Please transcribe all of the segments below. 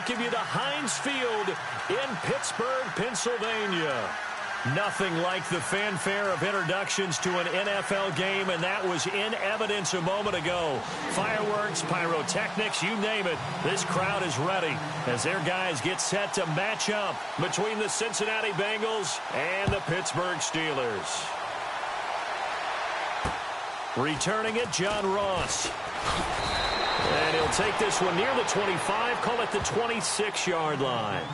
welcome you to Heinz Field in Pittsburgh, Pennsylvania. Nothing like the fanfare of introductions to an NFL game, and that was in evidence a moment ago. Fireworks, pyrotechnics, you name it. This crowd is ready as their guys get set to match up between the Cincinnati Bengals and the Pittsburgh Steelers. Returning it, John Ross. And he'll take this one near the 25, call it the 26-yard line.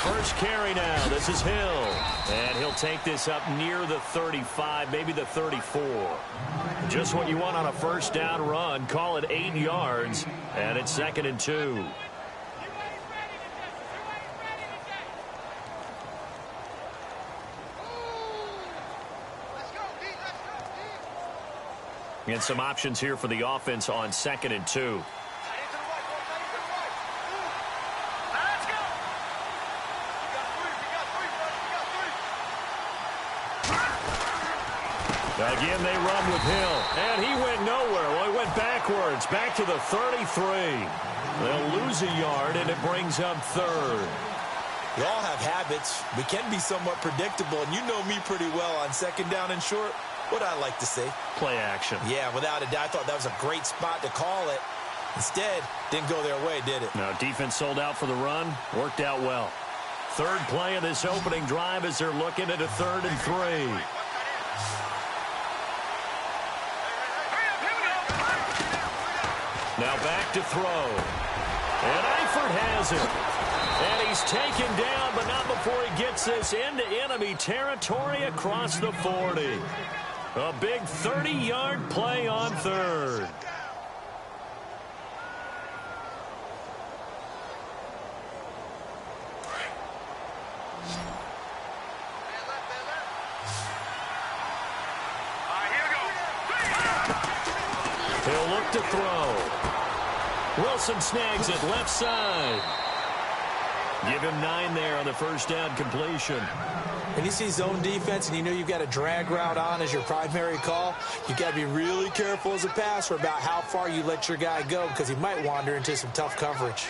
First carry now. This is Hill. And he'll take this up near the 35, maybe the 34. Just what you want on a first down run. Call it 8 yards. And it's 2nd and 2. And some options here for the offense on 2nd and 2. Again, they run with Hill. And he went nowhere. Well, he went backwards, back to the 33. They'll lose a yard, and it brings up 3rd. We all have habits. We can be somewhat predictable, and you know me pretty well on 2nd down and short. What I like to say? Play action. Yeah, without a doubt. I thought that was a great spot to call it. Instead, didn't go their way, did it? No, defense sold out for the run. Worked out well. 3rd play of this opening drive as they're looking at a 3rd and 3. Now back to throw. And Eifert has it. And he's taken down, but not before he gets this into enemy territory across the 40. A big 30-yard play on 3rd. He'll look to throw. Wilson snags it left side. Give him 9 there on the first down completion. When you see zone defense and you know you've got a drag route on as your primary call, you've got to be really careful as a passer about how far you let your guy go because he might wander into some tough coverage.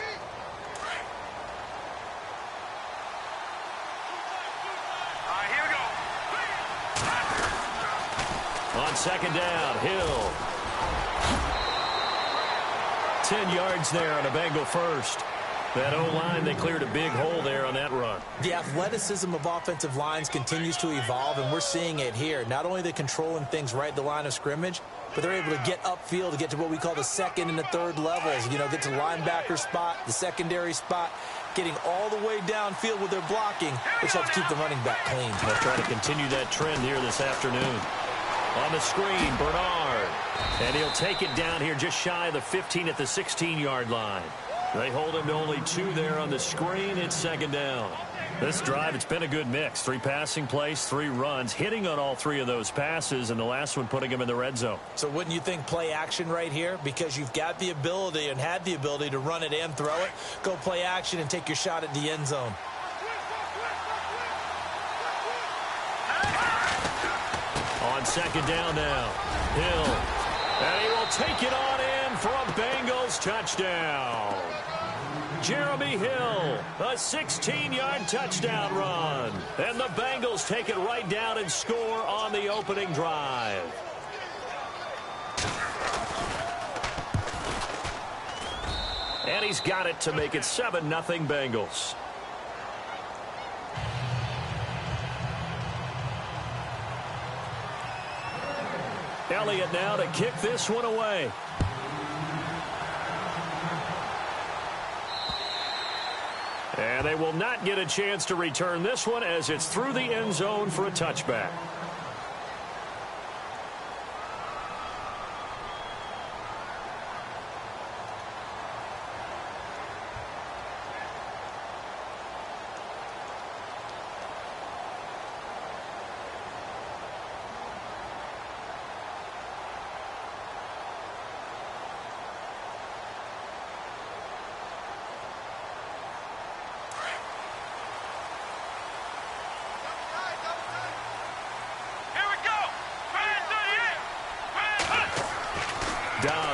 On 2nd down, Hill. 10 yards there on a Bengal first. That O-line, they cleared a big hole there on that run. The athleticism of offensive lines continues to evolve, and we're seeing it here. Not only are they controlling things right at the line of scrimmage, but they're able to get upfield to get to what we call the 2nd and the 3rd levels. You know, get to linebacker spot, the secondary spot, getting all the way downfield with their blocking, which helps keep the running back clean. They'll try to continue that trend here this afternoon. On the screen, Bernard. And he'll take it down here just shy of the 15 at the 16-yard line. They hold him to only 2 there on the screen. It's 2nd down. This drive, it's been a good mix. 3 passing plays, 3 runs, hitting on all 3 of those passes, and the last one putting him in the red zone. So wouldn't you think play action right here? Because you've got the ability and had the ability to run it and throw it. Go play action and take your shot at the end zone. On 2nd down now, Hill. And he will take it on in for a Bengals touchdown. Jeremy Hill, a 16-yard touchdown run. And the Bengals take it right down and score on the opening drive. And he's got it to make it 7-0 Bengals. Elliott now to kick this one away. And they will not get a chance to return this one as it's through the end zone for a touchback.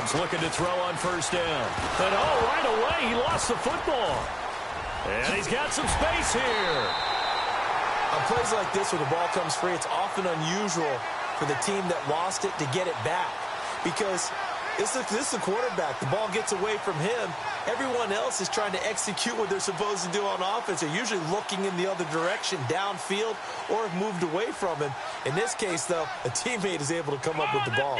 Dobbs looking to throw on first down. And right away, he lost the football. And he's got some space here. On plays like this where the ball comes free, it's often unusual for the team that lost it to get it back. Because this is the quarterback. The ball gets away from him. Everyone else is trying to execute what they're supposed to do on offense. They're usually looking in the other direction, downfield, or have moved away from him. In this case, though, a teammate is able to come up with the ball.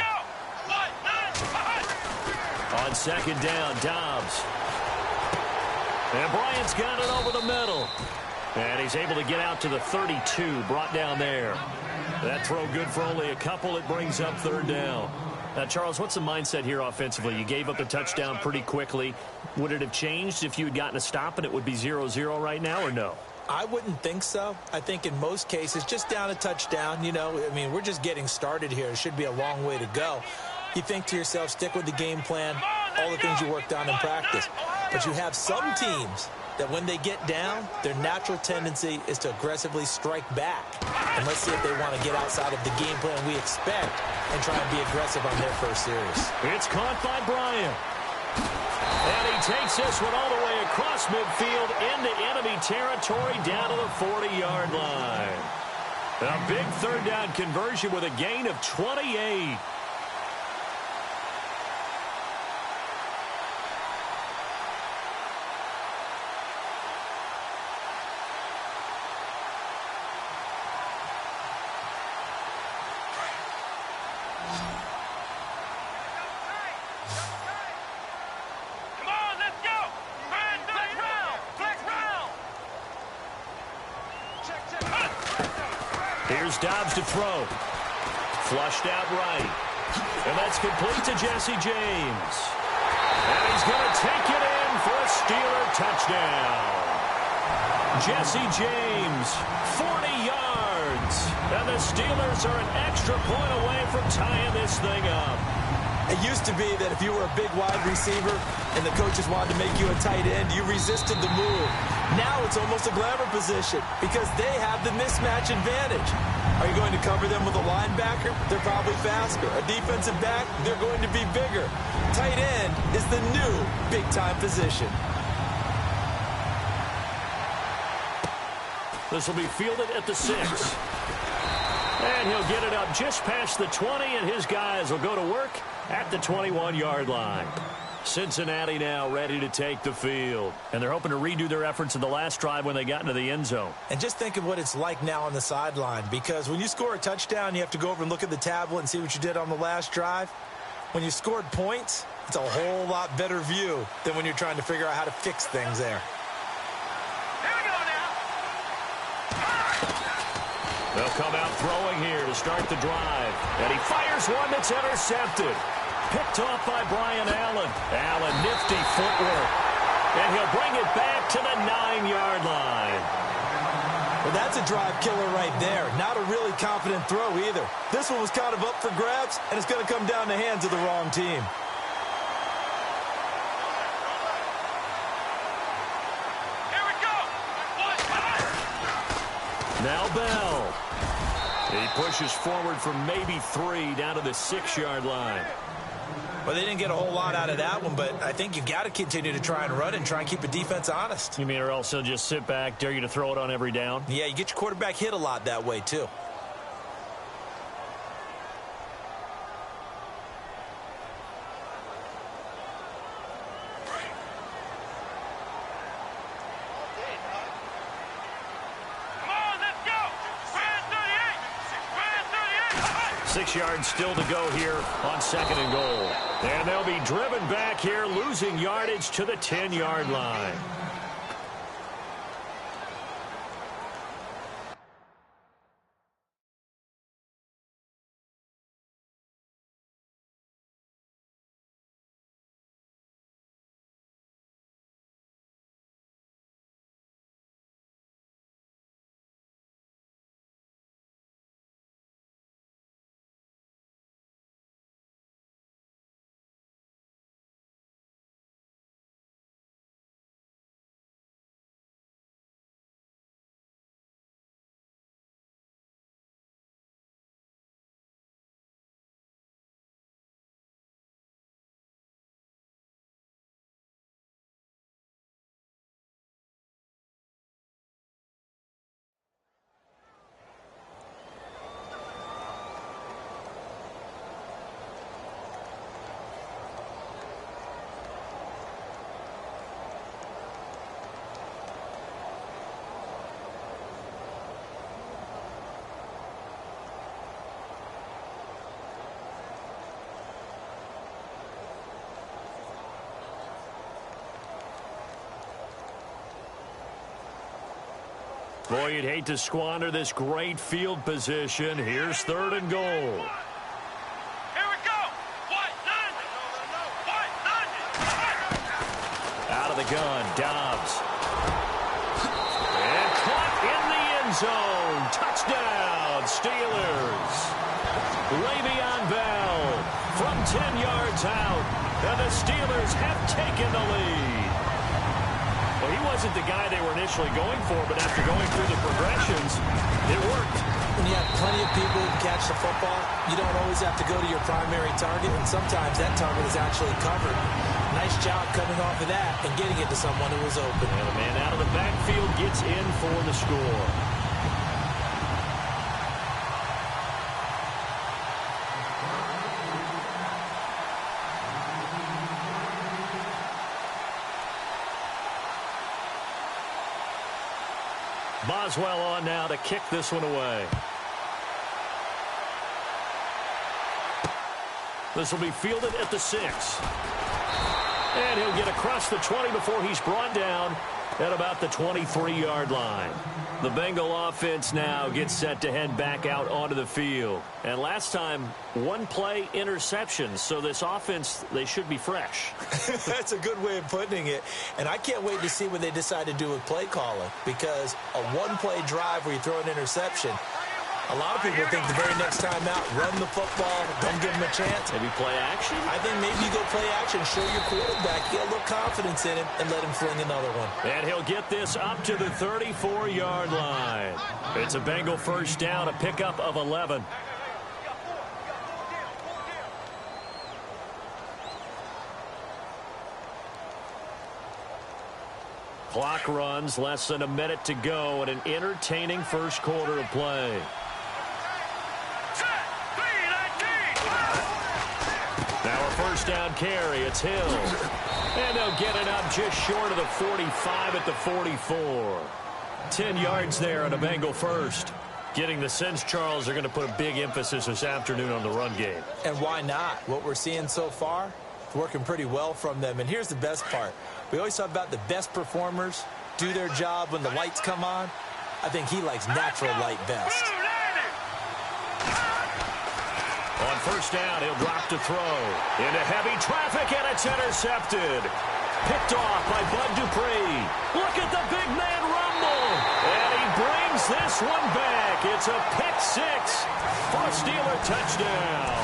On second down, Dobbs. And Bryant's got it over the middle. And he's able to get out to the 32, brought down there. That throw good for only a couple. It brings up third down. Now, Charles, what's the mindset here offensively? You gave up the touchdown pretty quickly. Would it have changed if you had gotten a stop and it would be 0-0 right now, or no? I wouldn't think so. I think in most cases, just down a touchdown, we're just getting started here. It should be a long way to go. You think to yourself, stick with the game plan, all the things you worked on in practice. But you have some teams that when they get down, their natural tendency is to aggressively strike back. And let's see if they want to get outside of the game plan we expect and try and be aggressive on their first series. It's caught by Bryant. And he takes this one all the way across midfield into enemy territory down to the 40-yard line. A big third down conversion with a gain of 28. Here's Dobbs to throw. Flushed out right. And that's complete to Jesse James. And he's going to take it in for a Steeler touchdown. Jesse James, 40 yards. And the Steelers are an extra point away from tying this thing up. It used to be that if you were a big wide receiver and the coaches wanted to make you a tight end, you resisted the move. Now it's almost a glamour position because they have the mismatch advantage. Are you going to cover them with a linebacker? They're probably faster. A defensive back? They're going to be bigger. Tight end is the new big-time position. This will be fielded at the 6. And he'll get it up just past the 20, and his guys will go to work at the 21-yard line. Cincinnati now ready to take the field. And they're hoping to redo their efforts in the last drive when they got into the end zone. And just think of what it's like now on the sideline, because when you score a touchdown, you have to go over and look at the tablet and see what you did on the last drive. When you scored points, it's a whole lot better view than when you're trying to figure out how to fix things there. They'll come out throwing here to start the drive. And he fires one that's intercepted. Picked off by Brian Allen. Allen, nifty footwork. And he'll bring it back to the 9-yard line. Well, that's a drive killer right there. Not a really confident throw either. This one was kind of up for grabs, and it's going to come down the hands of the wrong team. Now Bell. He pushes forward from maybe 3 down to the 6-yard line. Well, they didn't get a whole lot out of that one, but I think you've got to continue to try and run and try and keep the defense honest. You mean or else they'll just sit back, dare you to throw it on every down? Yeah, you get your quarterback hit a lot that way, too. Yards still to go here on 2nd and goal. And they'll be driven back here, losing yardage to the 10-yard line. Boy, you'd hate to squander this great field position. Here's 3rd and goal. Here we go. Out of the gun, Dobbs. And caught in the end zone. Touchdown, Steelers. Le'Veon Bell from 10 yards out. And the Steelers have taken the lead. Well, he wasn't the guy they were initially going for, but after going through the progressions, it worked. When you have plenty of people who can catch the football, you don't always have to go to your primary target, and sometimes that target is actually covered. Nice job coming off of that and getting it to someone who was open. And the man out of the backfield gets in for the score. Boswell on now to kick this one away. This will be fielded at the 6. And he'll get across the 20 before he's brought down at about the 23-yard line. The Bengal offense now gets set to head back out onto the field. And last time, one-play interceptions. So this offense, they should be fresh. That's a good way of putting it. And I can't wait to see what they decide to do with play calling. Because a one-play drive where you throw an interception, a lot of people think the very next time out, run the football, don't give them a chance. Maybe play action? I think maybe you go play action, show your quarterback, get a little confidence in him, and let him fling another one. And he'll get this up to the 34-yard line. It's a Bengal first down, a pickup of 11. Clock runs, less than a minute to go, and an entertaining first quarter of play. Now a first down carry. It's Hill. And they'll get it up just short of the 45 at the 44. 10 yards there on a Bengal first. Getting the sense, Charles, they're going to put a big emphasis this afternoon on the run game. And why not? What we're seeing so far, it's working pretty well from them. And here's the best part. We always talk about the best performers do their job when the lights come on. I think he likes natural light best. On first down, he'll drop to throw. Into heavy traffic, and it's intercepted. Picked off by Bud Dupree. Look at the big man rumble. And he brings this one back. It's a pick 6 for a Steeler touchdown.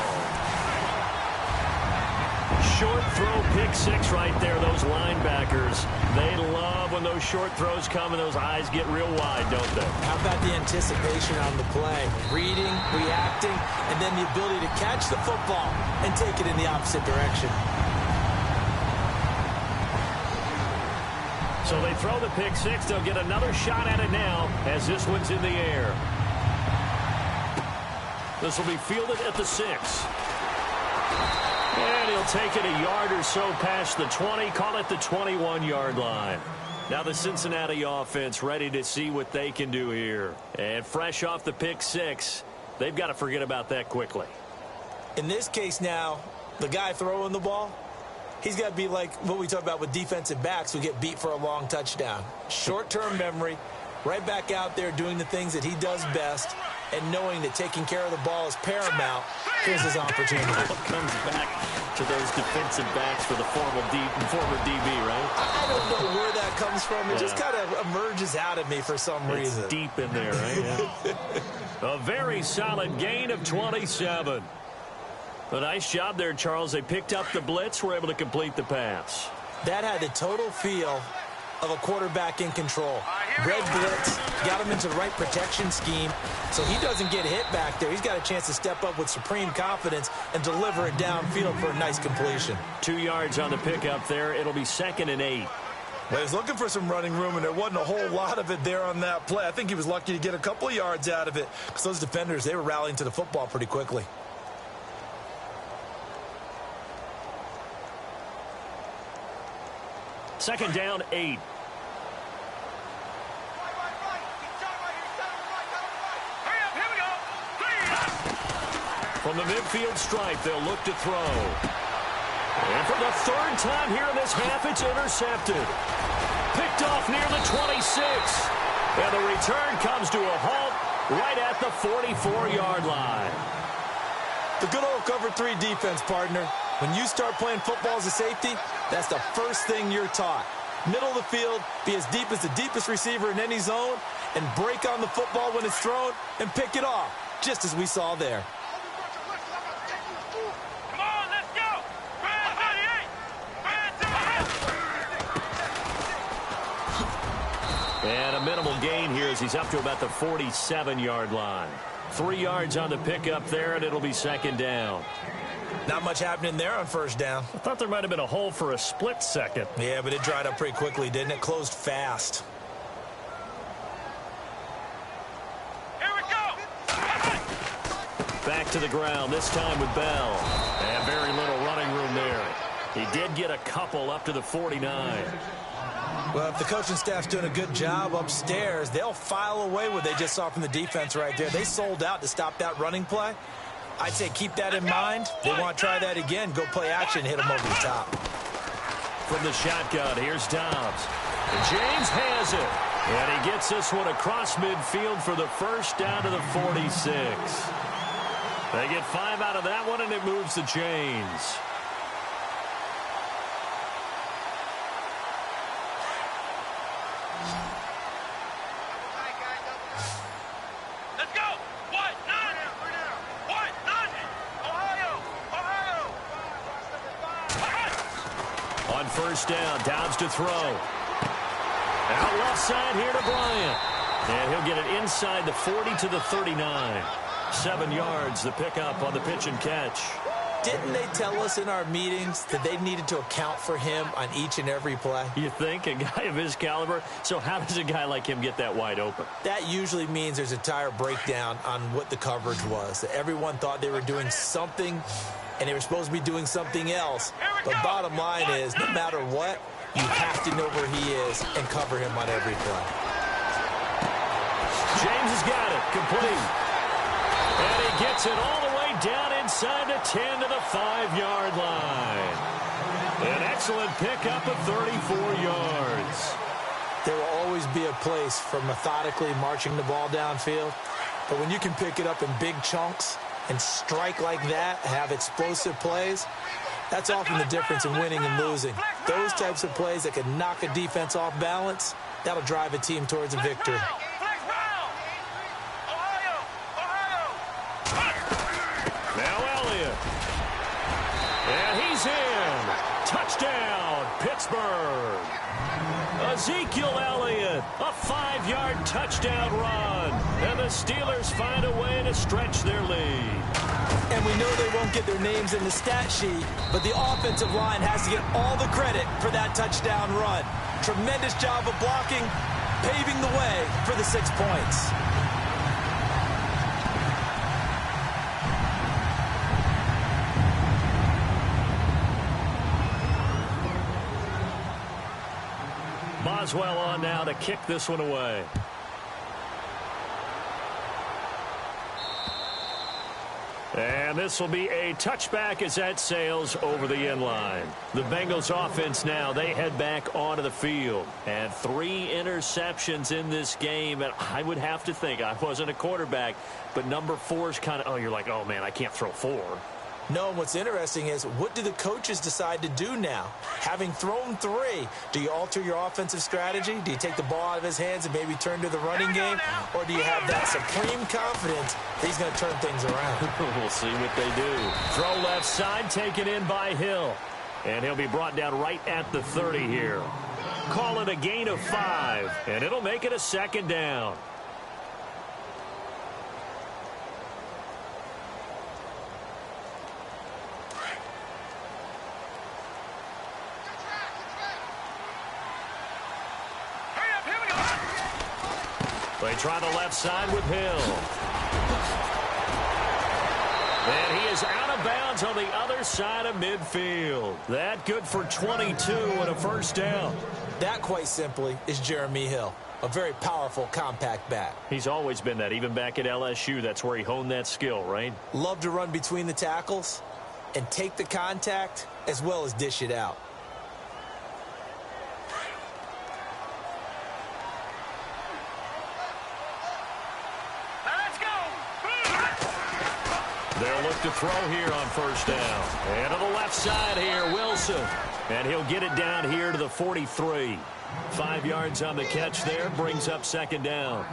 Short throw pick 6 right there. Those linebackers, they love when those short throws come and those eyes get real wide, don't they? How about the anticipation on the play? Reading, reacting, and then the ability to catch the football and take it in the opposite direction. So they throw the pick 6. They'll get another shot at it now as this one's in the air. This will be fielded at the 6. And he'll take it a yard or so past the 20, call it the 21-yard line. Now the Cincinnati offense ready to see what they can do here. And fresh off the pick 6, they've got to forget about that quickly. In this case now, the guy throwing the ball, he's got to be like what we talk about with defensive backs who get beat for a long touchdown. Short-term memory, right back out there doing the things that he does best, and knowing that taking care of the ball is paramount. Here's his opportunity. Comes back to those defensive backs for the former DB, right? I don't know where that comes from. It just kind of emerges out of me for some reason. It's deep in there, right? Yeah. A very solid gain of 27. A nice job there, Charles. They picked up the blitz, were able to complete the pass. That had the total feel of a quarterback in control. Red blitz, got him into the right protection scheme, so he doesn't get hit back there. He's got a chance to step up with supreme confidence and deliver it downfield for a nice completion. 2 yards on the pickup there. It'll be 2nd and 8. Well, he's looking for some running room, and there wasn't a whole lot of it there on that play. I think he was lucky to get a couple of yards out of it, because those defenders, they were rallying to the football pretty quickly. Second down, 8. From the midfield stripe, they'll look to throw. And for the 3rd time here in this half, it's intercepted. Picked off near the 26. And the return comes to a halt right at the 44-yard line. The good old cover 3 defense, partner. When you start playing football as a safety, that's the first thing you're taught. Middle of the field, be as deep as the deepest receiver in any zone, and break on the football when it's thrown and pick it off, just as we saw there. Come on, let's go! Brand 38! And a minimal gain here as he's up to about the 47-yard line. 3 yards on the pickup there, and it'll be second down. Not much happening there on first down. I thought there might have been a hole for a split second. Yeah, but it dried up pretty quickly, didn't it? Closed fast. Here we go! Back to the ground, this time with Bell. And very little running room there. He did get a couple up to the 49. Well, if the coaching staff's doing a good job upstairs, they'll file away what they just saw from the defense right there. They sold out to stop that running play. I'd say keep that in mind. They want to try that again. Go play action, hit them over the top. From the shotgun, here's Dobbs. And James has it. And he gets this one across midfield for the first down to the 46. They get 5 out of that one, and it moves the chains. First down, Dobbs to throw. Out left side here to Bryant. And he'll get it inside the 40 to the 39. 7 yards, the pickup on the pitch and catch. Didn't they tell us in our meetings that they needed to account for him on each and every play? You think? A guy of his caliber? So how does a guy like him get that wide open? That usually means there's a entire breakdown on what the coverage was. Everyone thought they were doing something, and they were supposed to be doing something else. But bottom line is, no matter what, you have to know where he is and cover him on every play. James has got it. Complete. And he gets it all the way down inside the 10 to the 5-yard line. An excellent pickup of 34 yards. There will always be a place for methodically marching the ball downfield. But when you can pick it up in big chunks and strike like that, have explosive plays, that's often the difference in winning and losing. Those types of plays that can knock a defense off balance, that'll drive a team towards a victory. Now Elliott. And he's in. Touchdown, Pittsburgh. Ezekiel Elliott, a 5-yard touchdown run. And the Steelers find a way to stretch their lead. And we know they won't get their names in the stat sheet, but the offensive line has to get all the credit for that touchdown run. Tremendous job of blocking, paving the way for the 6 points. Boswell on now to kick this one away. And this will be a touchback as that sails over the end line. The Bengals offense now, they head back onto the field. And 3 interceptions in this game. And I would have to think, I wasn't a quarterback, but number 4 is kind of, oh, you're like, oh, man, I can't throw 4. No, what's interesting is, what do the coaches decide to do now? Having thrown 3, do you alter your offensive strategy? Do you take the ball out of his hands and maybe turn to the running game? Or do you have that supreme confidence that he's going to turn things around? We'll see what they do. Throw left side, taken in by Hill. And he'll be brought down right at the 30 here. Call it a gain of 5, and it'll make it a second down. They try the left side with Hill. And he is out of bounds on the other side of midfield. That good for 22 and a first down. That, quite simply, is Jeremy Hill. A very powerful, compact back. He's always been that, even back at LSU. That's where he honed that skill, right? Love to run between the tackles and take the contact as well as dish it out. They'll look to throw here on first down. And to the left side here, Wilson. And he'll get it down here to the 43. 5 yards on the catch there, brings up second down.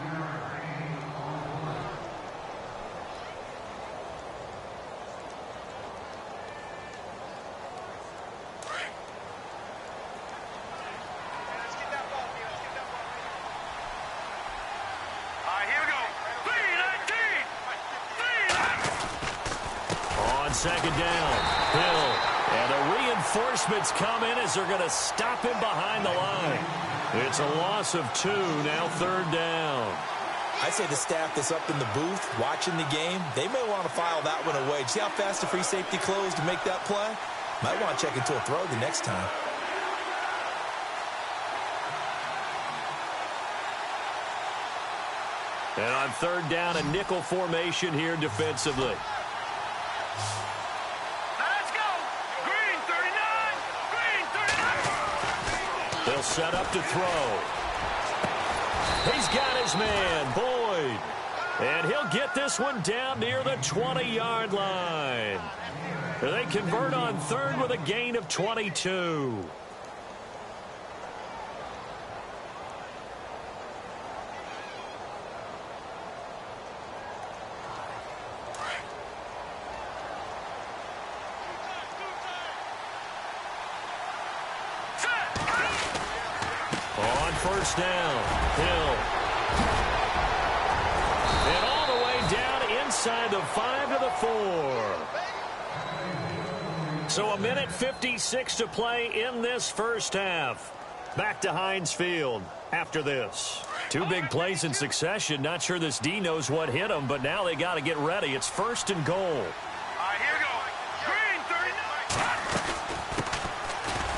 Second down, Hill, and the reinforcements come in as they're going to stop him behind the line. It's a loss of 2, now third down. I'd say the staff that's up in the booth watching the game, they may want to file that one away. See how fast the free safety closed to make that play? Might want to check into a throw the next time. And on third down, a nickel formation here defensively. They'll set up to throw. He's got his man, Boyd. And he'll get this one down near the 20-yard line. They convert on third with a gain of 22. First down, Hill. And all the way down inside the 5 to the 4. So a minute 56 to play in this first half. Back to Heinz Field after this. 2 big plays in succession. Not sure this D knows what hit them, but now they got to get ready. It's first and goal. Here we go. Green 39.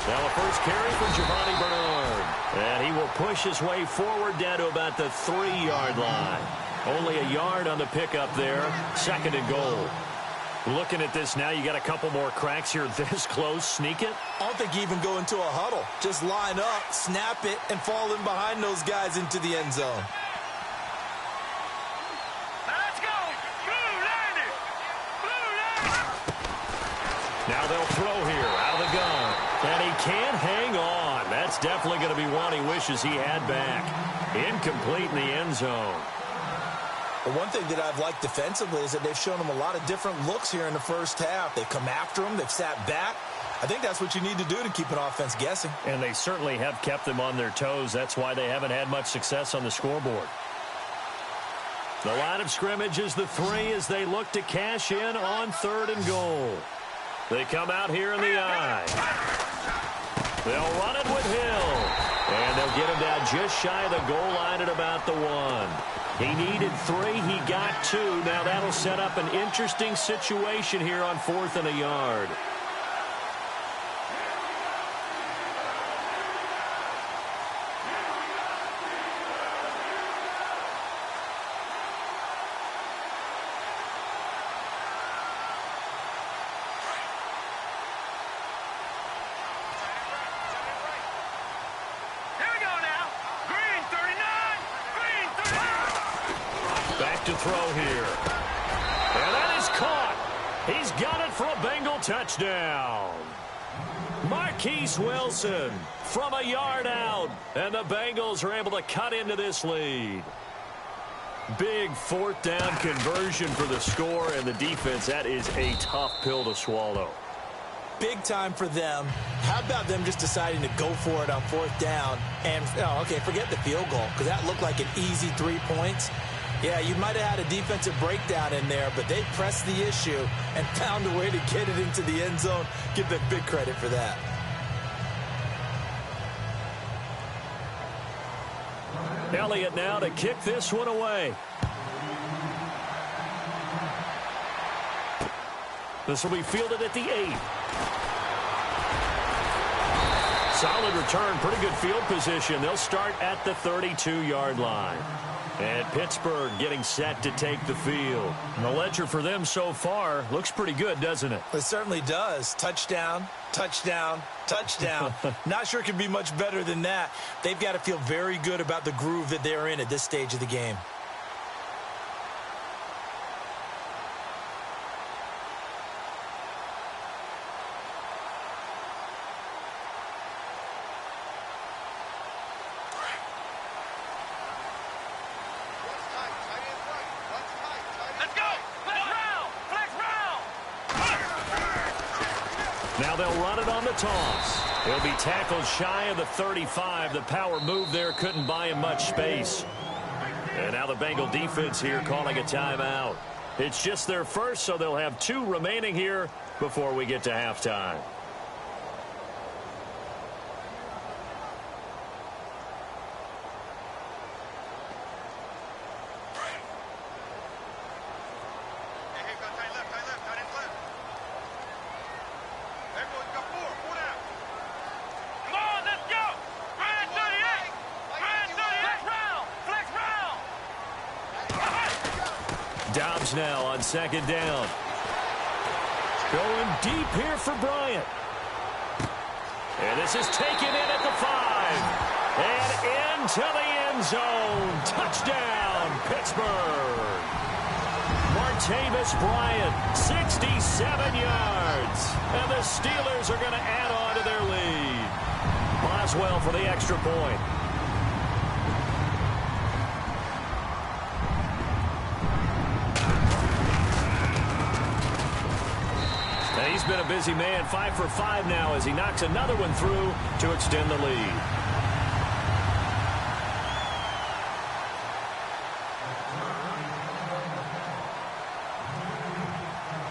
Now a first carry for Giovanni Bernard. And he will push his way forward down to about the 3-yard line. Only a yard on the pickup there. Second and goal. Looking at this now, you got a couple more cracks here this close. Sneak it? I don't think you even go into a huddle. Just line up, snap it, and fall in behind those guys into the end zone. Let's go. Blue landed. Blue landed. Now they'll throw here out of the gun. And he can't hang on. That's definitely going to be one he wishes he had back. Incomplete in the end zone. Well, one thing that I've liked defensively is that they've shown him a lot of different looks here in the first half. They've come after him. They've sat back. I think that's what you need to do to keep an offense guessing. And they certainly have kept them on their toes. That's why they haven't had much success on the scoreboard. The line of scrimmage is the 3 as they look to cash in on third and goal. They come out here in the I. They'll run it with Hill. And they'll get him down just shy of the goal line at about the 1. He needed 3. He got 2. Now that'll set up an interesting situation here on 4th and a yard. To throw here. And that is caught. He's got it for a Bengal touchdown. Marquise Wilson from a yard out. And the Bengals are able to cut into this lead. Big 4th down conversion for the score, and the defense, that is a tough pill to swallow. Big time for them. How about them just deciding to go for it on 4th down? And, okay, forget the field goal, because that looked like an easy 3 points. Yeah, you might have had a defensive breakdown in there, but they pressed the issue and found a way to get it into the end zone. Give them big credit for that. Elliott now to kick this one away. This will be fielded at the 8. Solid return, pretty good field position. They'll start at the 32-yard line. And Pittsburgh getting set to take the field. And the ledger for them so far looks pretty good, doesn't it? It certainly does. Touchdown, touchdown, touchdown. Not sure it can be much better than that. They've got to feel very good about the groove that they're in at this stage of the game. Now they'll run it on the toss. He'll be tackled shy of the 35. The power move there couldn't buy him much space. And now the Bengal defense here calling a timeout. It's just their first, so they'll have 2 remaining here before we get to halftime. Dobbs now on second down. Going deep here for Bryant. And this is taken in at the 5. And into the end zone. Touchdown, Pittsburgh. Martavis Bryant, 67 yards. And the Steelers are going to add on to their lead. Boswell for the extra point. He's been a busy man, 5 for 5 now as he knocks another one through to extend the lead.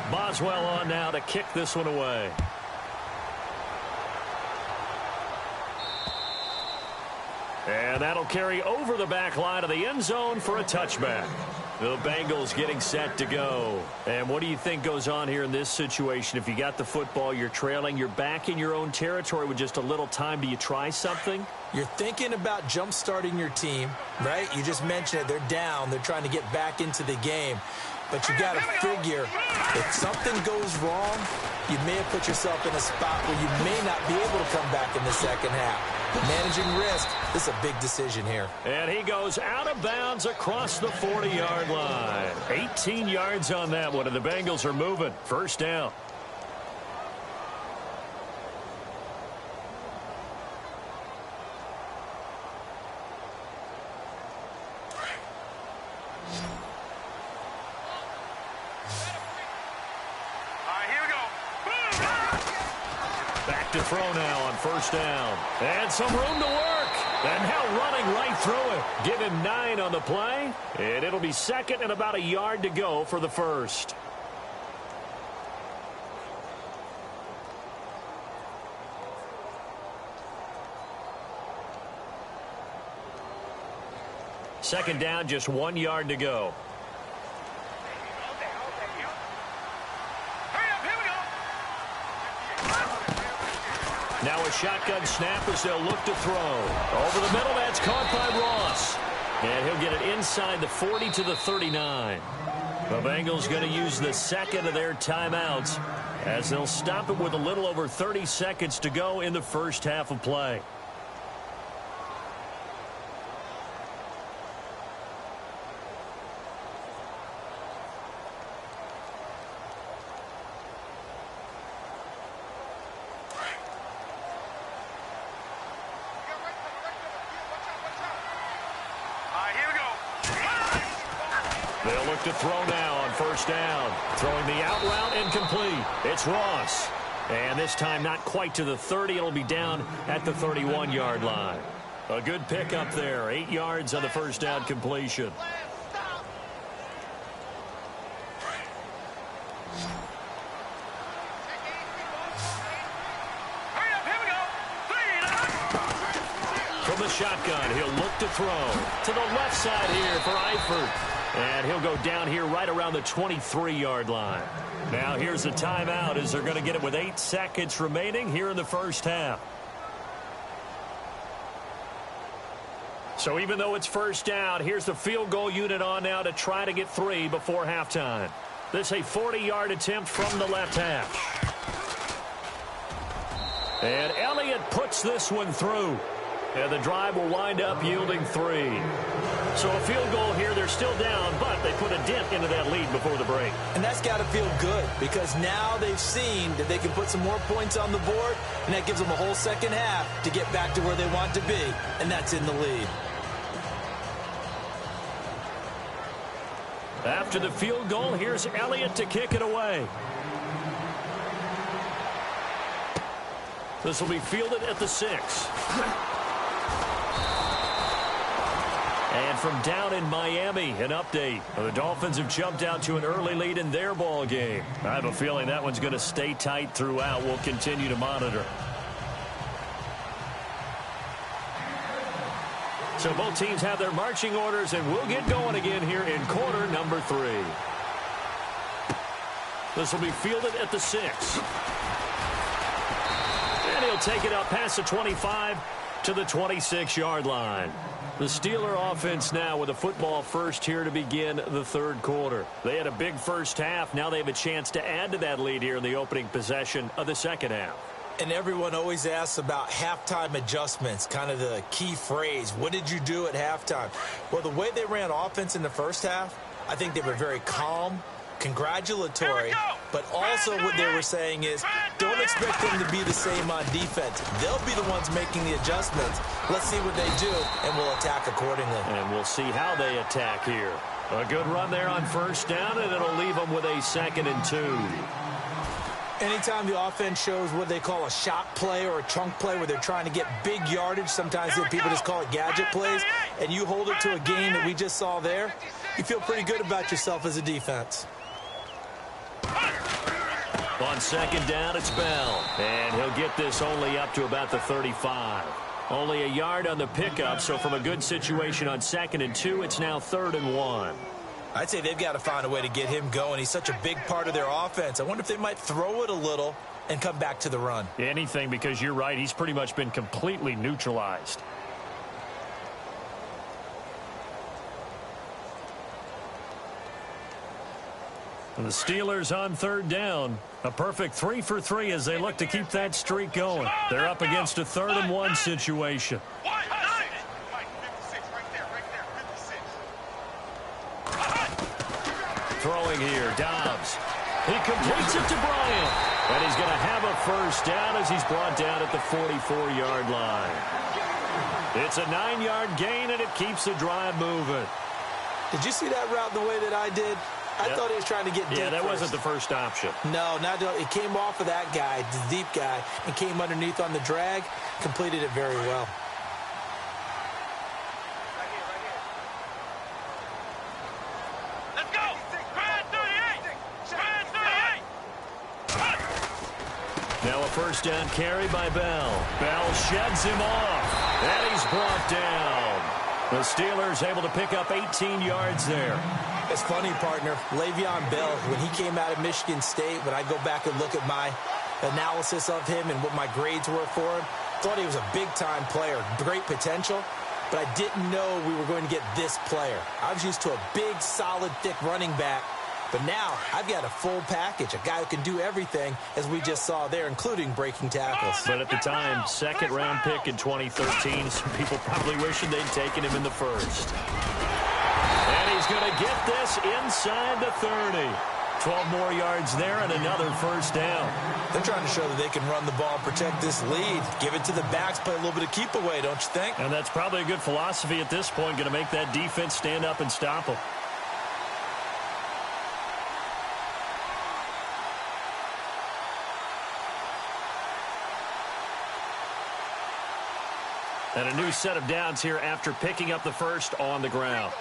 Boswell on now to kick this one away. And that'll carry over the back line of the end zone for a touchback. The Bengals getting set to go. And what do you think goes on here in this situation? If you got the football, you're trailing, you're back in your own territory with just a little time. Do you try something? You're thinking about jump-starting your team, right? You just mentioned it. They're down. They're trying to get back into the game. But you got to figure, if something goes wrong, you may have put yourself in a spot where you may not be able to come back in the second half. Managing risk, this is a big decision here. And he goes out of bounds across the 40-yard line. 18 yards on that one, and the Bengals are moving. First down. To throw now on first down. And some room to work. And now running right through it. Give him 9 on the play. And it'll be second and about a yard to go for the first. Second down, just 1 yard to go. Now a shotgun snap as they'll look to throw. Over the middle, that's caught by Ross. And he'll get it inside the 40 to the 39. The Bengals going to use the second of their timeouts as they'll stop it with a little over 30 seconds to go in the first half of play. They'll look to throw now on first down. Throwing the out route incomplete. It's Ross. And this time not quite to the 30. It'll be down at the 31-yard line. A good pickup there. 8 yards on the first down completion. From the shotgun, he'll look to throw. To the left side here for Eifert. And he'll go down here right around the 23-yard line. Now here's a timeout as they're going to get it with 8 seconds remaining here in the first half. So even though it's first down, here's the field goal unit on now to try to get 3 before halftime. This a 40-yard attempt from the left hash. And Elliott puts this one through. And the drive will wind up yielding 3. So a field goal here. They're still down, but they put a dent into that lead before the break. And that's got to feel good because now they've seen that they can put some more points on the board, and that gives them a whole second half to get back to where they want to be, and that's in the lead. After the field goal, here's Elliott to kick it away. This will be fielded at the 6. And from down in Miami, an update. The Dolphins have jumped out to an early lead in their ball game. I have a feeling that one's going to stay tight throughout. We'll continue to monitor. So both teams have their marching orders, and we'll get going again here in quarter number 3. This will be fielded at the 6. And he'll take it up past the 25 to the 26-yard line. The Steeler offense now with a football first here to begin the third quarter. They had a big first half. Now they have a chance to add to that lead here in the opening possession of the second half. And everyone always asks about halftime adjustments, kind of the key phrase. What did you do at halftime? Well, the way they ran offense in the first half, I think they were very calm, congratulatory, but also what they were saying is don't expect them to be the same on defense. They'll be the ones making the adjustments. Let's see what they do, and we'll attack accordingly. And we'll see how they attack here. A good run there on first down, and it'll leave them with a 2nd and 2. Anytime the offense shows what they call a shot play or a chunk play where they're trying to get big yardage, sometimes people just call it gadget plays, and you hold it to a game that we just saw there, you feel pretty good about yourself as a defense. On second down, it's Bell. And he'll get this only up to about the 35. Only a yard on the pickup, so from a good situation on 2nd and 2, it's now 3rd and 1. I'd say they've got to find a way to get him going. He's such a big part of their offense. I wonder if they might throw it a little and come back to the run. Anything, because you're right. He's pretty much been completely neutralized. And the Steelers on 3rd down. A perfect 3 for 3 as they look to keep that streak going. They're up against a 3rd and 1 situation. Throwing here, Dobbs. He completes it to Bryant. And he's going to have a first down as he's brought down at the 44-yard line. It's a 9-yard gain, and it keeps the drive moving. Did you see that route the way that I did? I thought he was trying to get deep. Yeah, that first. wasn't the first option. No, it came off of that guy, the deep guy, and came underneath on the drag, completed it very well. Let's go! Spread 38! Spread 38! Now a first down carry by Bell. Bell sheds him off, and he's brought down. The Steelers able to pick up 18 yards there. It's funny, partner. Le'Veon Bell, when he came out of Michigan State, when I go back and look at my analysis of him and what my grades were for him, thought he was a big-time player, great potential, but I didn't know we were going to get this player. I was used to a big, solid, thick running back, but now I've got a full package, a guy who can do everything, as we just saw there, including breaking tackles. But at the time, 2nd-round pick in 2013, some people probably wishing they'd taken him in the first. And he's going to get this inside the 30. 12 more yards there and another first down. They're trying to show that they can run the ball, protect this lead, give it to the backs, play a little bit of keep away, don't you think? And that's probably a good philosophy at this point, going to make that defense stand up and stop them. And a new set of downs here after picking up the first on the ground.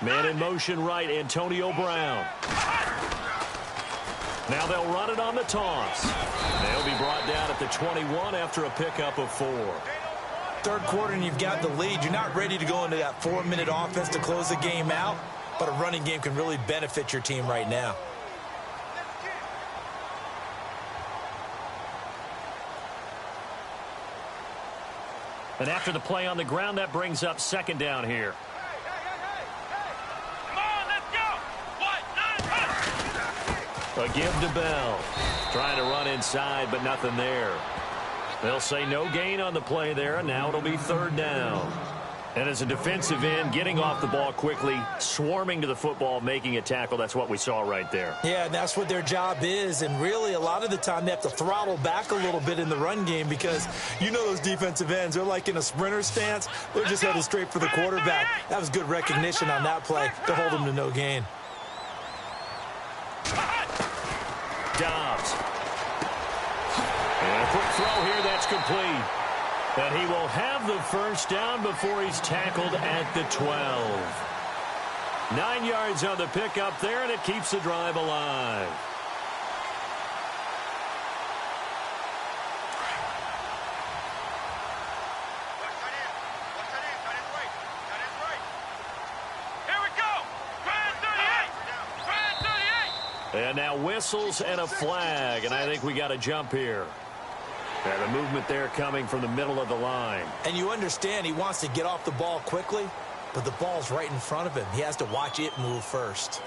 Man in motion right, Antonio Brown. Now they'll run it on the toss. They'll be brought down at the 21 after a pickup of 4. Third quarter and you've got the lead. You're not ready to go into that 4-minute offense to close the game out, but a running game can really benefit your team right now. And after the play on the ground, that brings up 2nd down here. A give to Bell. Trying to run inside, but nothing there. They'll say no gain on the play there, and now it'll be 3rd down. And as a defensive end, getting off the ball quickly, swarming to the football, making a tackle, that's what we saw right there. Yeah, and that's what their job is. And really, a lot of the time, they have to throttle back a little bit in the run game because you know those defensive ends, they're like in a sprinter stance. They're just headed straight for the quarterback. That was good recognition on that play to hold them to no gain. Dobbs. And a quick throw here that's complete. And he will have the first down before he's tackled at the 12. 9 yards on the pickup there, and it keeps the drive alive. And now whistles and a flag, and I think we got a jump here. And the movement there coming from the middle of the line. And you understand he wants to get off the ball quickly, but the ball's right in front of him. He has to watch it move first.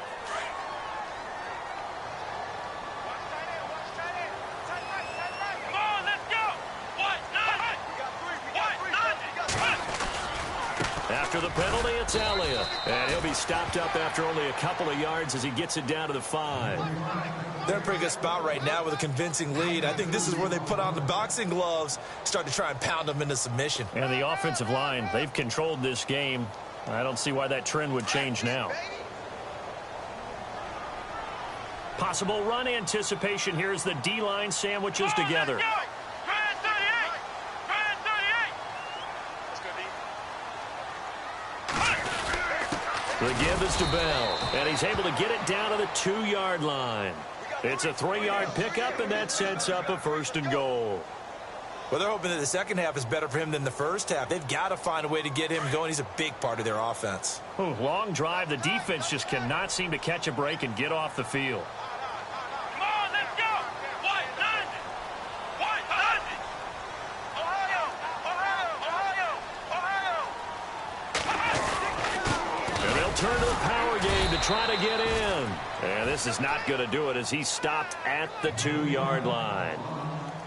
After the penalty, it's Elliott. And he'll be stopped up after only a couple of yards as he gets it down to the 5. They're in a pretty good spot right now with a convincing lead. I think this is where they put on the boxing gloves, start to try and pound them into submission. And the offensive line, they've controlled this game. I don't see why that trend would change now. Possible run anticipation here as the D-line sandwiches together. The give is to Bell, and he's able to get it down to the 2-yard line. It's a 3-yard pickup, and that sets up a 1st and goal. Well, they're hoping that the second half is better for him than the first half. They've got to find a way to get him going. He's a big part of their offense. Ooh, long drive. The defense just cannot seem to catch a break and get off the field. Come on, let's go! White, London! White, London! Ohio! Ohio! Ohio! And they'll turn to the power game to try to get in. And this is not going to do it as he's stopped at the 2-yard line.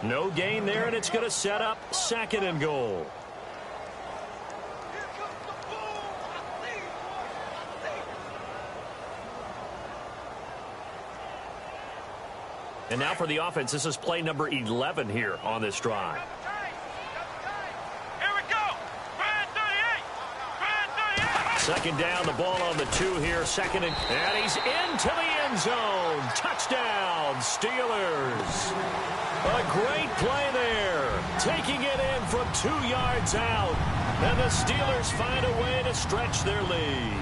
No gain there, and it's going to set up 2nd and goal. And now for the offense, this is play number 11 here on this drive. Here we go! Brand 38! Brand 38! 2nd down, the ball on the 2 here. 2nd and he's into the end zone. Touchdown, Steelers. A great play there. Taking it in from 2 yards out. And the Steelers find a way to stretch their lead.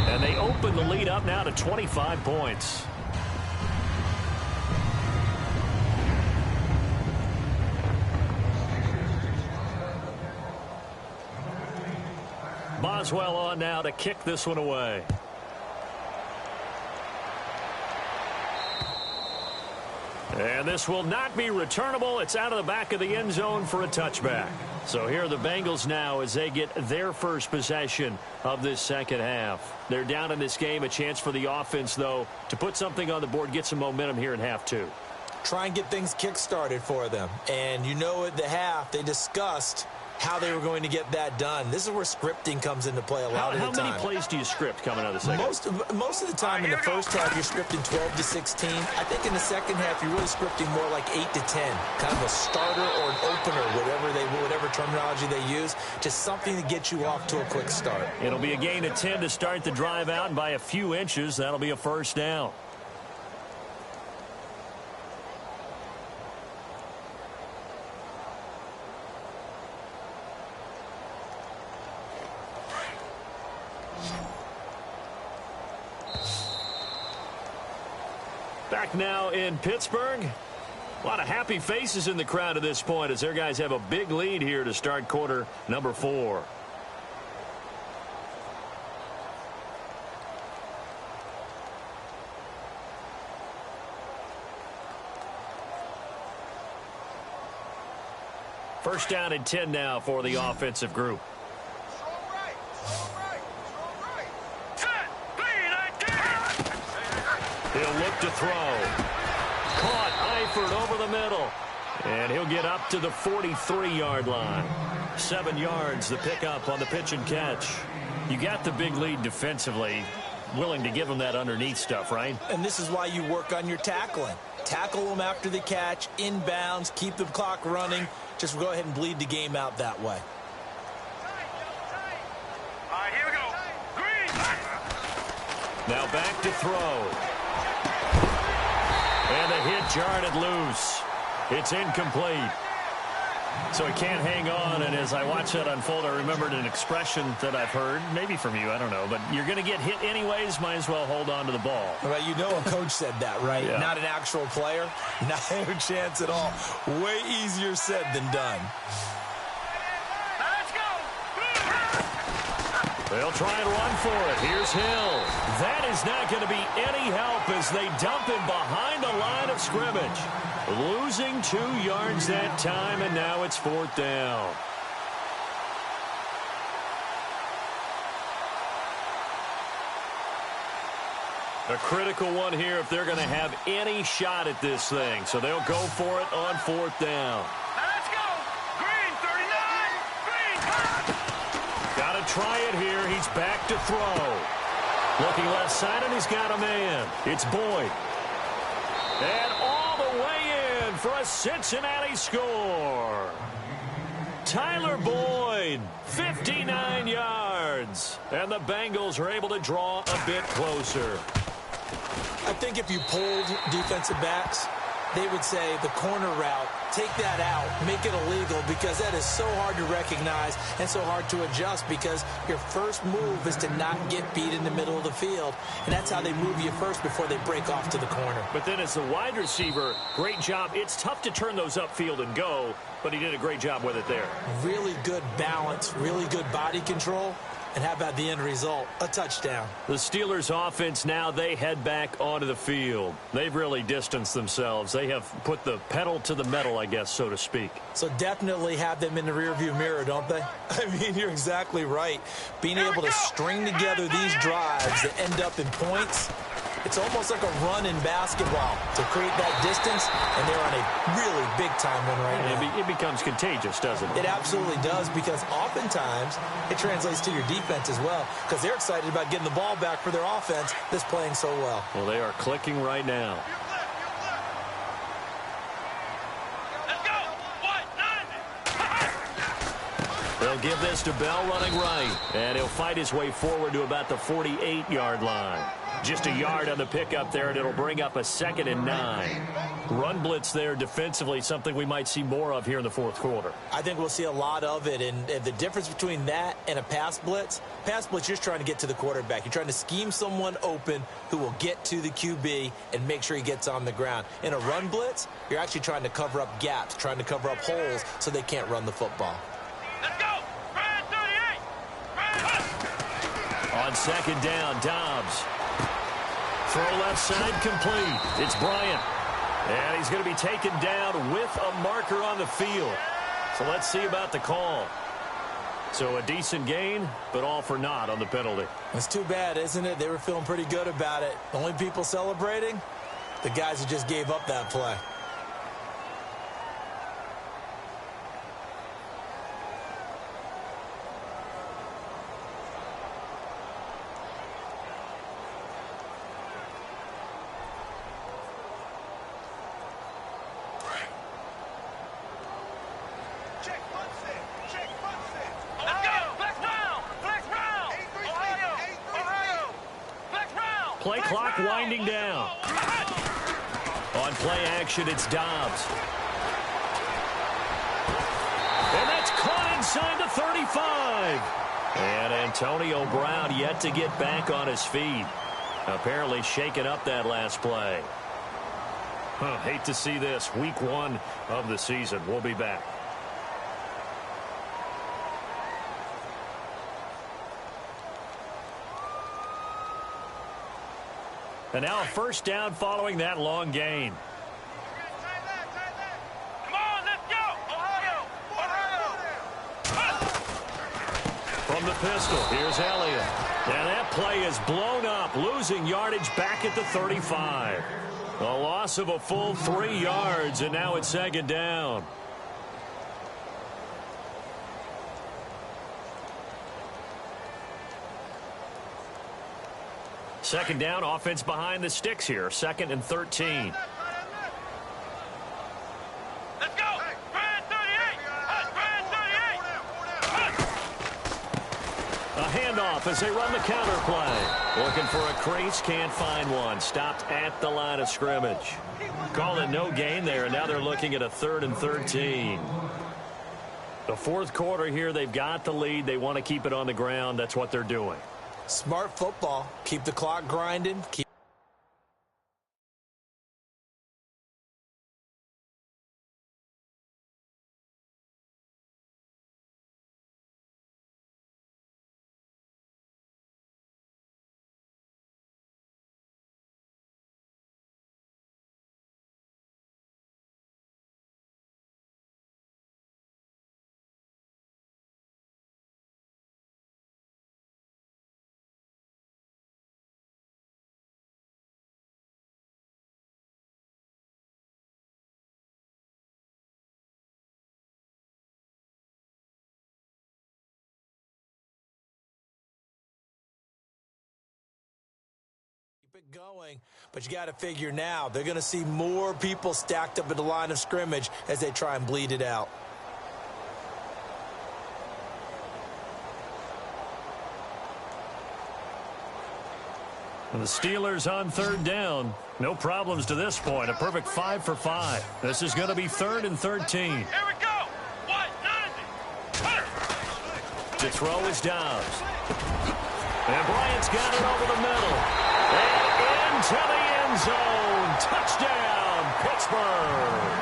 And they open the lead up now to 25 points. Boswell on now to kick this one away. And this will not be returnable. It's out of the back of the end zone for a touchback. So here are the Bengals now as they get their first possession of this second half. They're down in this game. A chance for the offense, though, to put something on the board, get some momentum here in half 2. Try and get things kick-started for them. And you know at the half, they discussed how they were going to get that done. This is where scripting comes into play a lot of the time. How many plays do you script coming out of the second? Most of the time in the first half, you're scripting 12 to 16. I think in the second half, you're really scripting more like 8 to 10. Kind of a starter or an opener, whatever terminology they use. Just something to get you off to a quick start. It'll be a gain of 10 to start the drive out, and by a few inches, that'll be a 1st down. Back now in Pittsburgh. A lot of happy faces in the crowd at this point as their guys have a big lead here to start quarter number 4. First down and 10 now for the offensive group. He'll look to throw. Caught Eifert over the middle. And he'll get up to the 43-yard line. 7 yards, the pickup on the pitch and catch. You got the big lead defensively. willing to give them that underneath stuff, right? And this is why you work on your tackling. Tackle them after the catch, inbounds, keep the clock running. Just go ahead and bleed the game out that way. All right, here we go. Green. Now back to throw. And the hit jarred it loose. It's incomplete. So he can't hang on, and as I watch that unfold, I remembered an expression that I've heard, maybe from you, I don't know, but you're going to get hit anyways, might as well hold on to the ball. Well, you know a coach said that, right? Yeah. Not an actual player. Not a chance at all. Way easier said than done. Let's go. They'll try and run for it. Here's Hill. That is not going to be any help as they dump him behind the line of scrimmage. Losing 2 yards that time, and now it's 4th down. A critical one here if they're going to have any shot at this thing. So they'll go for it on 4th down. Let's go. Green, 39. Green. Got to try it here. He's back to throw. Looking left side, and he's got a man. It's Boyd. And all the way in for a Cincinnati score. Tyler Boyd, 59 yards. And the Bengals are able to draw a bit closer. I think if you polled defensive backs, they would say the corner route, take that out, make it illegal, because that is so hard to recognize and so hard to adjust, because your first move is to not get beat in the middle of the field, and that's how they move you first before they break off to the corner. But then as the wide receiver, great job. It's tough to turn those upfield and go, but he did a great job with it there. Really good balance, really good body control. And how about the end result? A touchdown. The Steelers offense now, they head back onto the field. They've really distanced themselves. They have put the pedal to the metal, I guess, so to speak. So definitely have them in the rearview mirror, don't they? I mean, you're exactly right. Being able to string together these drives that end up in points, it's almost like a run in basketball to create that distance, and they're on a really big-time one right now. It becomes contagious, doesn't it? It absolutely does, because oftentimes it translates to your defense as well, because they're excited about getting the ball back for their offense that's playing so well. Well, they are clicking right now. Let's go. What? 90. They'll give this to Bell running right, and he'll fight his way forward to about the 48-yard line. Just a yard on the pickup there, and it'll bring up a 2nd and 9. Run blitz there defensively, something we might see more of here in the 4th quarter. I think we'll see a lot of it, and the difference between that and a pass blitz, you're just trying to get to the quarterback. You're trying to scheme someone open who will get to the QB and make sure he gets on the ground. In a run blitz, you're actually trying to cover up gaps, trying to cover up holes so they can't run the football. Let's go. Brad, 38. Brad. On 2nd down, Dobbs. Throw left side complete. It's Bryant. And he's going to be taken down with a marker on the field. So let's see about the call. So a decent gain, but all for naught on the penalty. It's too bad, isn't it? They were feeling pretty good about it. The only people celebrating, the guys who just gave up that play. Play clock winding down. On play action, it's Dobbs. And that's caught inside the 35. And Antonio Brown yet to get back on his feet. Apparently shaking up that last play. Hate to see this. Week 1 of the season. We'll be back. And now a 1st down following that long gain. Come on, let's go. Ohio. From the pistol, here's Elliott. And that play is blown up, losing yardage back at the 35. A loss of a full 3 yards, and now it's 2nd down. second down, offense behind the sticks here. 2nd and 13. Let's go. Brand 38. Brand 38. A handoff as they run the counter play. Looking for a crease, can't find one. Stopped at the line of scrimmage. Call it no gain there, and now they're looking at a 3rd and 13. The 4th quarter here, they've got the lead. They want to keep it on the ground. That's what they're doing. Smart football. Keep the clock grinding. Keep it going, but you got to figure now they're going to see more people stacked up at the line of scrimmage as they try and bleed it out. And the Steelers on 3rd down. No problems to this point. A perfect 5 for 5. This is going to be 3rd and 13. Here we go. What? To throw is Dobbs. And Bryant's got it over the middle. And into the end zone. Touchdown, Pittsburgh.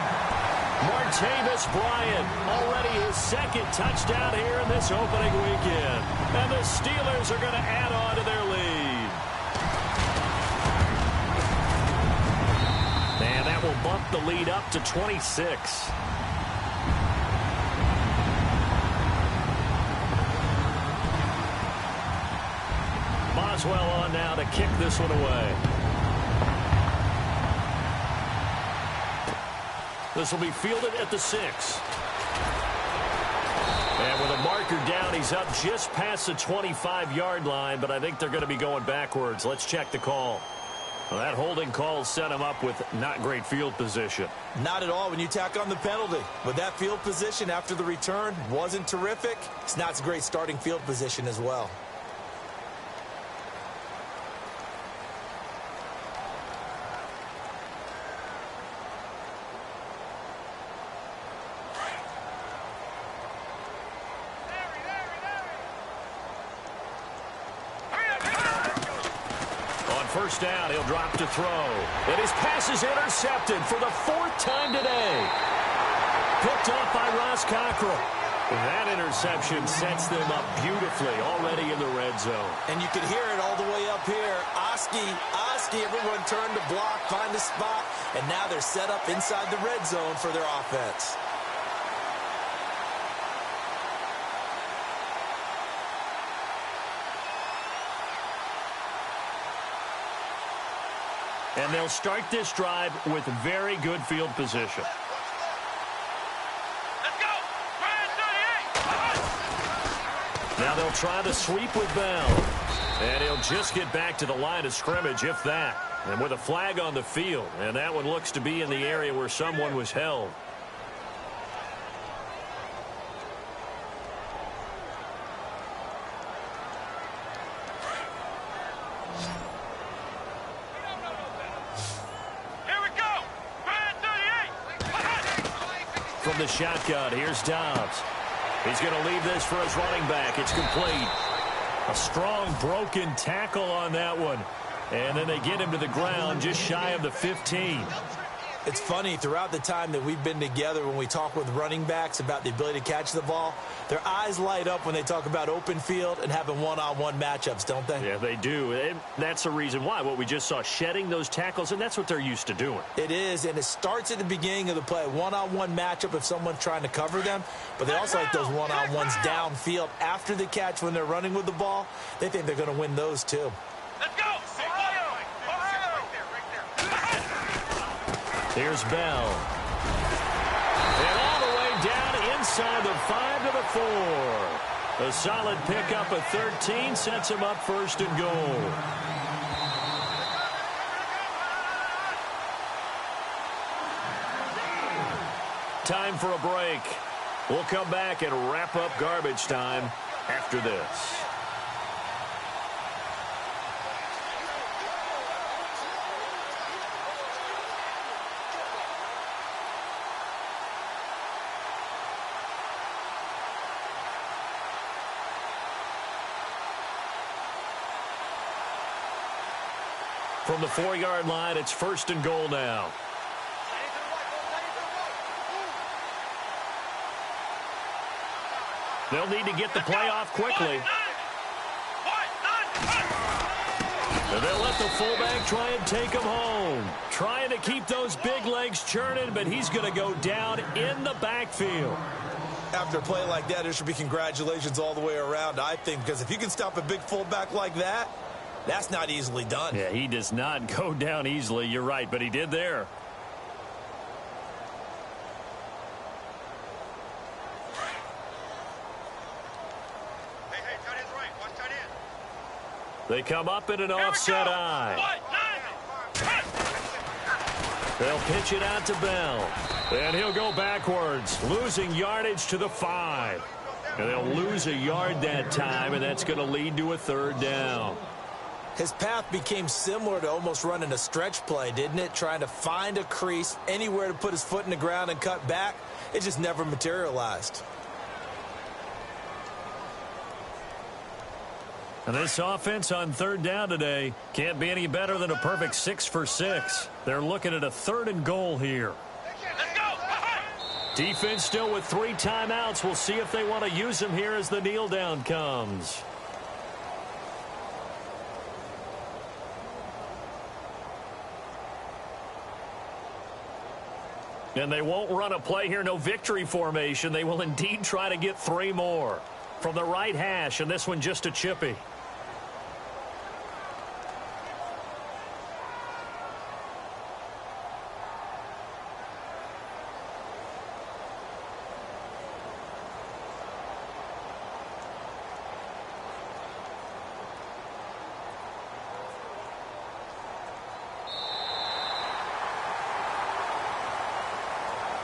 Martavis Bryant, already his 2nd touchdown here in this opening weekend. And the Steelers are going to add on to their lead. And that will bump the lead up to 26. Boswell on now to kick this one away. This will be fielded at the 6. And with a marker down, he's up just past the 25-yard line, but I think they're going to be going backwards. Let's check the call. Well, that holding call set him up with not great field position. Not at all when you tack on the penalty. But that field position after the return wasn't terrific. It's not a great starting field position as well. First down, he'll drop to throw. And his pass is intercepted for the 4th time today. Picked off by Ross Cockrell. That interception sets them up beautifully already in the red zone. And you can hear it all the way up here. Oski, everyone turned to block, find a spot, and now they're set up inside the red zone for their offense. And they'll start this drive with very good field position. Let's go. Brand 38. Now they'll try the sweep with Bell. And he'll just get back to the line of scrimmage, if that. And with a flag on the field. And that one looks to be in the area where someone was held. From the shotgun, here's Dobbs. He's going to leave this for his running back. It's complete. A strong broken tackle on that one. And then they get him to the ground just shy of the 15. It's funny, throughout the time that we've been together, when we talk with running backs about the ability to catch the ball, their eyes light up when they talk about open field and having one-on-one matchups, don't they? Yeah, they do. And that's the reason why. What we just saw, shedding those tackles, and that's what they're used to doing. It is, and it starts at the beginning of the play. One-on-one matchup if someone's trying to cover them, but they also like those one-on-ones downfield after the catch when they're running with the ball. They think they're going to win those, too. Let's go. Here's Bell. And all the way down inside the 5 to the 4. A solid pickup of 13 sets him up 1st and goal. Time for a break. We'll come back and wrap up garbage time after this. From the 4-yard line, it's 1st and goal now. They'll need to get the play off quickly. And they'll let the fullback try and take him home. Trying to keep those big legs churning, but he's going to go down in the backfield. After a play like that, there should be congratulations all the way around, I think, because if you can stop a big fullback like that, that's not easily done. Yeah, he does not go down easily. You're right, but he did there. Hey, tight end's right. Watch tight end. They come up in an offset eye. They'll pitch it out to Bell. And he'll go backwards, losing yardage to the 5. And they'll lose a yard that time, and that's going to lead to a 3rd down. His path became similar to almost running a stretch play, didn't it? Trying to find a crease, anywhere to put his foot in the ground and cut back. It just never materialized. And this offense on 3rd down today can't be any better than a perfect 6 for 6. They're looking at a 3rd and goal here. Let's go. Defense still with 3 timeouts. We'll see if they want to use them here as the kneel down comes. And they won't run a play here, no victory formation. They will indeed try to get 3 more. From the right hash, and this one just a chippy.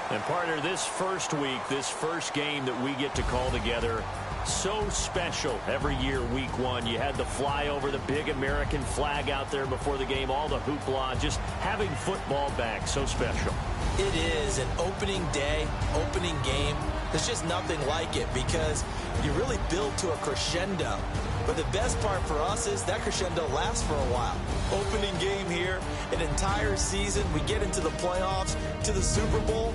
And partner, this first week, this first game that we get to call together, so special every year, week 1. You had the flyover, the big American flag out there before the game, all the hoopla, just having football back, so special. It is an opening day, opening game. There's just nothing like it because you really build to a crescendo. But the best part for us is that crescendo lasts for a while. Opening game here, an entire season. We get into the playoffs, to the Super Bowl.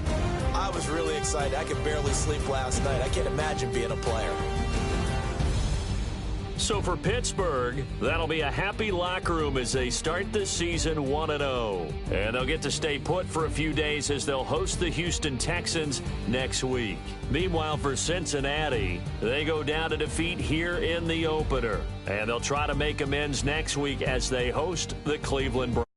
I was really excited. I could barely sleep last night. I can't imagine being a player. So for Pittsburgh, that'll be a happy locker room as they start the season 1-0. And they'll get to stay put for a few days as they'll host the Houston Texans next week. Meanwhile, for Cincinnati, they go down to defeat here in the opener. And they'll try to make amends next week as they host the Cleveland Browns.